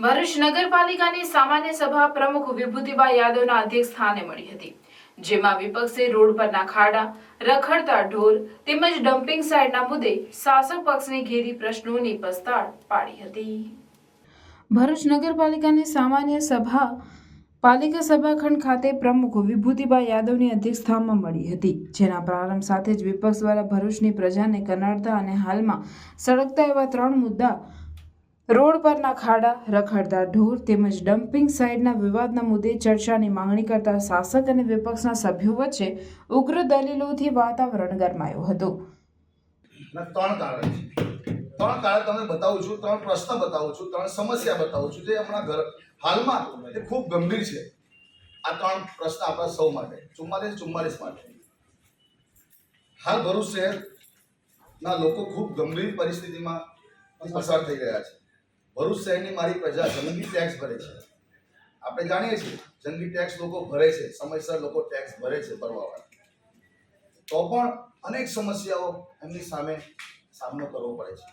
ભરૂચ નગરપાલિકાની સામાન્ય સભા પ્રમુખ વિભૂતિબા યાદવના અધ્યક્ષ સ્થાને મળી હતી, જેમાં વિપક્ષે રોડ પરના ખાડા, રખડતા ઢોર તેમજ ડમ્પિંગ સાઇટના મુદ્દે શાસક પક્ષને ઘેરી પ્રશ્નોની પસ્તાળ પાડી હતી। ભરૂચ નગરપાલિકાની સામાન્ય સભા પાલિકા સભાખંડ ખાતે પ્રમુખ વિભૂતિબા યાદવની અધ્યક્ષ સ્થાનમાં મળી હતી, જેના પ્રારંભ સાથે જ વિપક્ષ દ્વારા ભરૂચની પ્રજાને કનાડતા અને હાલમાં સળગતા એવા 3 મુદ્દા રોડ પરના ખાડા, રખડતા ઢોર તેમજ ડમ્પિંગ સાઇટના વિવાદના મુદ્દે ચર્ચાની માંગણી કરતા શાસક અને વિપક્ષના સભ્યો વચ્ચે ઉગ્ર દલીલોથી વાતાવરણ ગરમાયું હતું। 3 કારણ છે, 3 કારણ તમને બતાવું છું, 3 પ્રશ્ન બતાવું છું, 3 સમસ્યા બતાવું છું જે હમણાં હાલમાં એ ખૂબ ગંભીર છે। આ 3 પ્રશ્ન આપણા સૌ માટે 44 માટે હાલ ભરૂચ શહેરના લોકો ખૂબ ગંભીર પરિસ્થિતિમાં પસાર થઈ રહ્યા છે। ભરૂચ શહેરની મારી પ્રજા જંગી ટેક્સ ભરે છે। આપણે જાણીએ છીએ જંગી ટેક્સ લોકો ભરે છે, સમયસર લોકો ટેક્સ ભરે છે ભરવાવાળા, તો પણ અનેક સમસ્યાઓ એમની સામે સામનો કરવો પડે છે।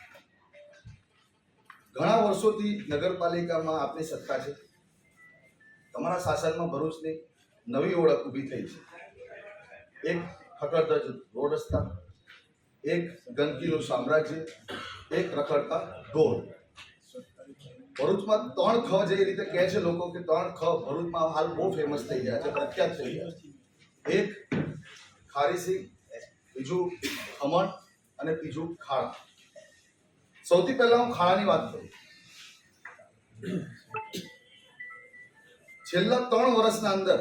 ઘણા વર્ષોથી નગરપાલિકામાં આપની સત્તા છે, તમારા શાસનમાં ભરૂચની નવી ઓળખ ઊભી થઈ છે। એક ખકડધજ રોડ રસ્તા, એક ગંદકીનું સામ્રાજ્ય, એક રખડતા ઢોર। ભરૂચમાં 3 ખ જે રીતે કહે છે લોકો કે 3 ખ ભરૂચમાં હાલ બહુ ફેમસ થઈ ગયા છે, પ્રખ્યાત થઈ ગયા છે। એક ખારીસી, બીજું ખમણ અને ત્રીજું ખાડા। સૌથી પહેલા હું ખાડાની વાત કરું। છેલ્લા 3 વર્ષના અંદર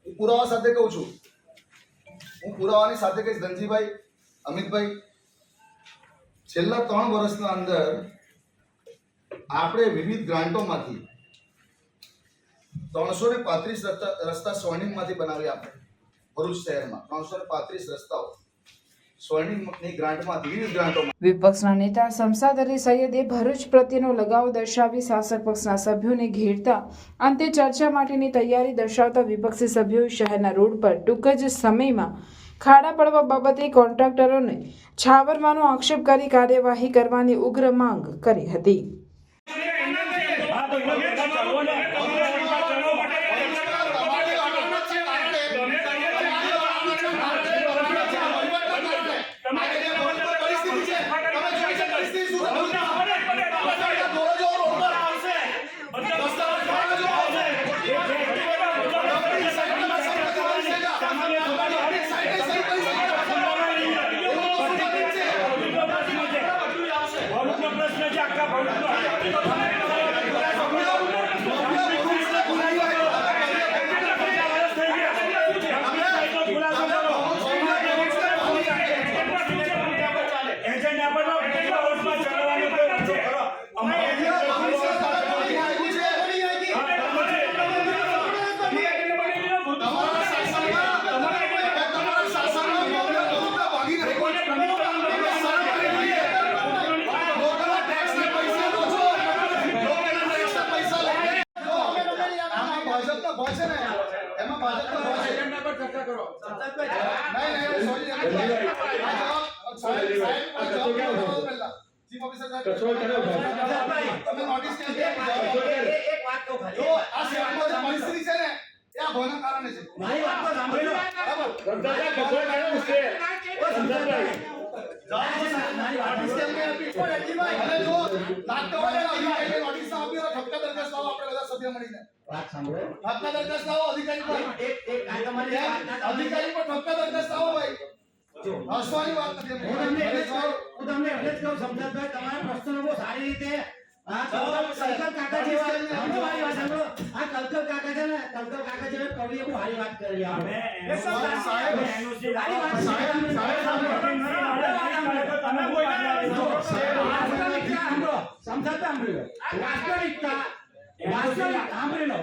હું પુરાવા સાથે કહું છું, હું પુરાવાની સાથે કહીશ ધનજીભાઈ, અમિતભાઈ, છેલ્લા 3 વર્ષના અંદર આપણે વિવિધ ગ્રાન્ટોમાંથી 335 રસ્તા સ્વર્ણિમમાંથી બનાવી આપણે ભરૂચ શહેરમાં 335 રસ્તાઓ સ્વર્ણિમની ગ્રાન્ટમાંથી વિવિધ ગ્રાન્ટોમાં। વિપક્ષના નેતા શમશાદ અલી સૈયદે ભરૂચ પ્રત્યેનો લગાવ દર્શાવી શાસક પક્ષના સભ્યોને ઘેરતા અંતે ચર્ચા માટેની તૈયારી દર્શાવતા વિપક્ષી સભ્યોએ શહેરના રોડ પર ટૂંક જ સમયમાં ખાડા પડવા બાબતે કોન્ટ્રાક્ટરોને છાવરવાનો આક્ષેપ કરી કાર્યવાહી કરવાની ઉગ્ર માંગ કરી હતી।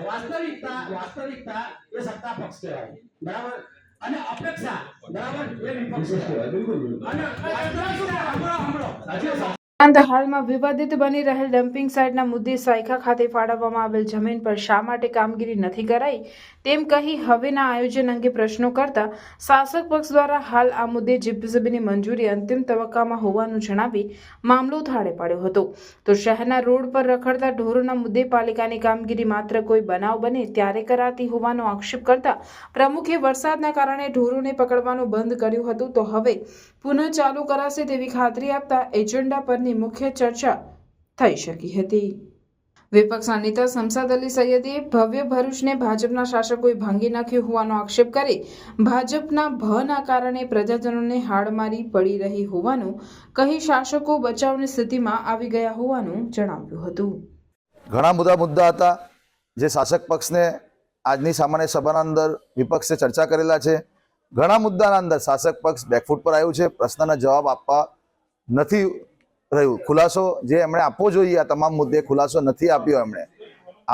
વાસ્તવિકતા એ સત્તા પક્ષ કહેવાય, બરાબર, અને અપેક્ષા, બરાબર, એ વિપક્ષ કહેવાય, બિલકુલ। અને હાલમાં વિવાદિત બની રહેલ ડમ્પિંગ સાઇટના મુદ્દે સાયખા ખાતે ફાળવવામાં આવેલ જમીન પર શા માટે કામગીરી નથી કરાઈ તેમ કહી હવેના આયોજન અંગે પ્રશ્નો કરતા શાસક પક્ષ દ્વારા હાલ આ મુદ્દે જીપીસીબીની મંજૂરી અંતિમ તબક્કામાં હોવાનું જણાવી મામલો થાળે પાડ્યો હતો. તો શહેરના રોડ પર રખડતા ઢોરોના મુદ્દે પાલિકાની કામગીરી માત્ર કોઈ બનાવ બને ત્યારે કરાતી હોવાનો આક્ષેપ કરતા પ્રમુખે વરસાદના કારણે ઢોરોને પકડવાનું બંધ કર્યું હતું, તો હવે પુનઃ ચાલુ કરાશે તેવી ખાતરી આપતા એજન્ડા પરની મુખ્ય ચર્ચા થઈ શકી હતી. વિપક્ષના નેતા શમશાદ અલી સૈયદે ભવ્ય ભરૂચને ભાજપના શાસકોએ ભાંગી નાખ્યું હોવાનો આક્ષેપ કરી ભાજપના ભના કારણે પ્રજાજનોને હાડમારી પડી રહી હોવાનું કહી શાસકો બચાવની સ્થિતિમાં આવી ગયા હોવાનું જણાવ્યું હતું. ઘણા બધા મુદ્દા હતા જે શાસક પક્ષને આજની સામાન્ય સભાના અંદર વિપક્ષે ચર્ચા કરેલા છે. ઘણા મુદ્દાના અંદર શાસક પક્ષ બેકફૂટ પર આવ્યું છે, પ્રશ્નના જવાબ આપવા નથી રહ્યું. ખુલાસો જે એમણે આપવો જોઈએ આ તમામ મુદ્દે ખુલાસો નથી આપ્યો એમણે.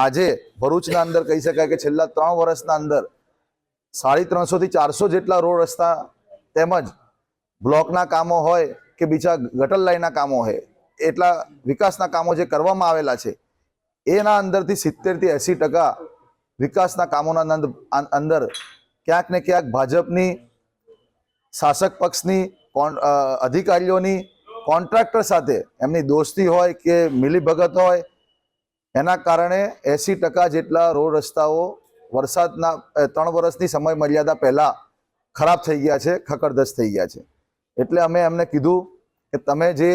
આજે ભરૂચના અંદર કહી શકાય કે છેલ્લા 3 વર્ષના અંદર 350 થી 400 જેટલા રોડ રસ્તા તેમજ બ્લોકના કામો હોય કે બીજા ગટર લાઈનના કામો હોય, એટલા વિકાસના કામો જે કરવામાં આવેલા છે એના અંદરથી 70 થી 80% વિકાસના કામોના અંદર ક્યાંક ને ક્યાંક ભાજપની શાસક પક્ષની અધિકારીઓની કોન્ટ્રાક્ટર સાથે એમની દોસ્તી હોય કે મિલીભગત હોય, એના કારણે 80% જેટલા રોડ રસ્તાઓ વરસાદના 3 વર્ષની સમય મર્યાદા પહેલાં ખરાબ થઈ ગયા છે, ખખડધજ થઈ ગયા છે. એટલે અમે એમને કીધું કે તમે જે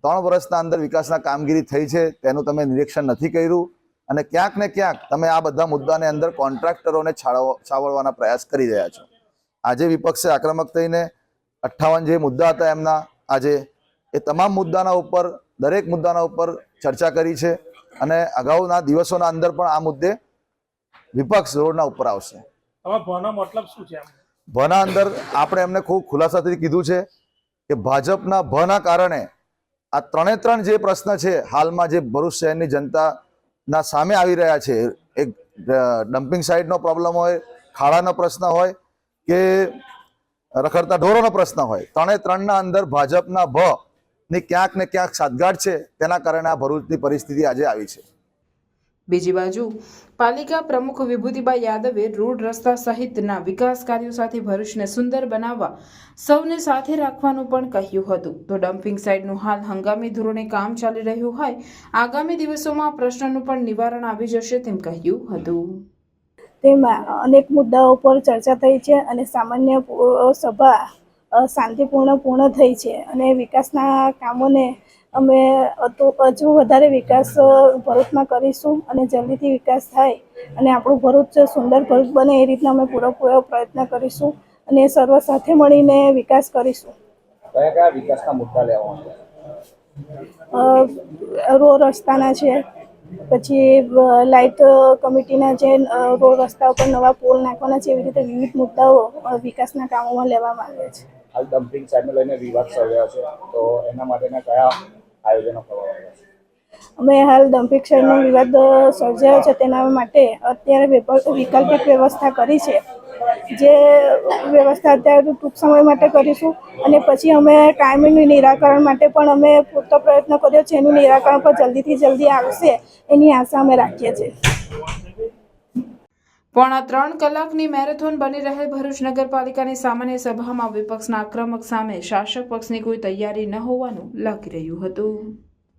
3 વર્ષના અંદર વિકાસના કામગીરી થઈ છે તેનું તમે નિરીક્ષણ નથી કર્યું અને ક્યાંક ને ક્યાંક તમે આ બધા મુદ્દાને અંદર કોન્ટ્રાક્ટરોને છાવરવાના પ્રયાસ કરી રહ્યા છો. આજે વિપક્ષે આક્રમક થઈને 58 જે મુદ્દા હતા એમના, આજે એ તમામ મુદ્દાના ઉપર દરેક મુદ્દાના ઉપર ચર્ચા કરી છે અને અગાઉના દિવસોના અંદર પણ આ મુદ્દે વિપક્ષ રોડના ઉપર આવશે. મતલબ શું છે? ભના અંદર આપણે એમને ખૂબ ખુલાસાથી કીધું છે કે ભાજપના ભના કારણે આ 3 જે પ્રશ્ન છે હાલમાં જે ભરૂચ શહેરની જનતાના સામે આવી રહ્યા છે, એક ડમ્પિંગ સાઇટનો પ્રોબ્લેમ હોય, ખાડાનો પ્રશ્ન હોય કે રખડતા ઢોરોનો પ્રશ્ન હોય, 3ના અંદર ભાજપના ની ક્યાંક ને ક્યાંક સાદગાંઠ છે, તેના કારણે આ ભરૂચની પરિસ્થિતિ આજે આવી છે. બીજી બાજુ પાલિકા પ્રમુખ વિભૂતિબા યાદવે રોડ રસ્તા સહિતના વિકાસ કાર્યો સાથે ભરૂચને સુંદર બનાવવા સૌને સાથે રાખવાનું પણ કહ્યું હતું. તો ડમ્પિંગ સાઇટનું હાલ હંગામી ધોરણે કામ ચાલી રહ્યું હોય, આગામી દિવસોમાં આ પ્રશ્નનું પણ નિવારણ આવી જશે તેમ કહ્યું હતું. તેમાં અનેક મુદ્દાઓ પર ચર્ચા થઈ છે અને સામાન્ય સભા શાંતિપૂર્ણ પૂર્ણ થઈ છે અને વિકાસના કામોને અમે હજુ વધારે વિકાસ ભરૂચમાં કરીશું અને જલ્દીથી વિકાસ થાય અને આપણું ભરૂચ સુંદર ભરૂચ બને એ રીતના અમે પૂરેપૂરો પ્રયત્ન કરીશું અને સર્વ સાથે મળીને વિકાસ કરીશું. કયા વિકાસના મુદ્દા લેવામાં રોડ રસ્તાના છે, પછી લાઇટ કમિટીના જે રોડ રસ્તા ઉપર નવા પોલ નાખવાના છે, એવી રીતે વિવિધ મુદ્દાઓ વિકાસના કામોમાં લેવામાં આવે છે. હાલ ડમ્પિંગ સાઇટને લઈને વિવાદ સર્જાયો છે, તો એના માટેના કયા આયોજનો કરવામાં આવ્યા છે? અમે હાલ ડમ્પિંગ સાઇટનો વિવાદ સર્જાયો છે તેના માટે અત્યારે વૈકલ્પિક વ્યવસ્થા કરી છે, જે વ્યવસ્થા અત્યારે ટૂંક સમય માટે કરીશું અને પછી અમે કાયમી નિરાકરણ માટે પણ અમે પૂરતો પ્રયત્ન કર્યો છે. એનું નિરાકરણ પણ જલ્દીથી જલ્દી આવશે એની આશા અમે રાખીએ છીએ. 3.5 કલાકની મેરેથોન બની રહેલ ભરૂચ નગરપાલિકાની સામાન્ય સભામાં વિપક્ષના આક્રમક સામે શાસક પક્ષની કોઈ તૈયારી ન હોવાનું લાગી રહ્યું હતું.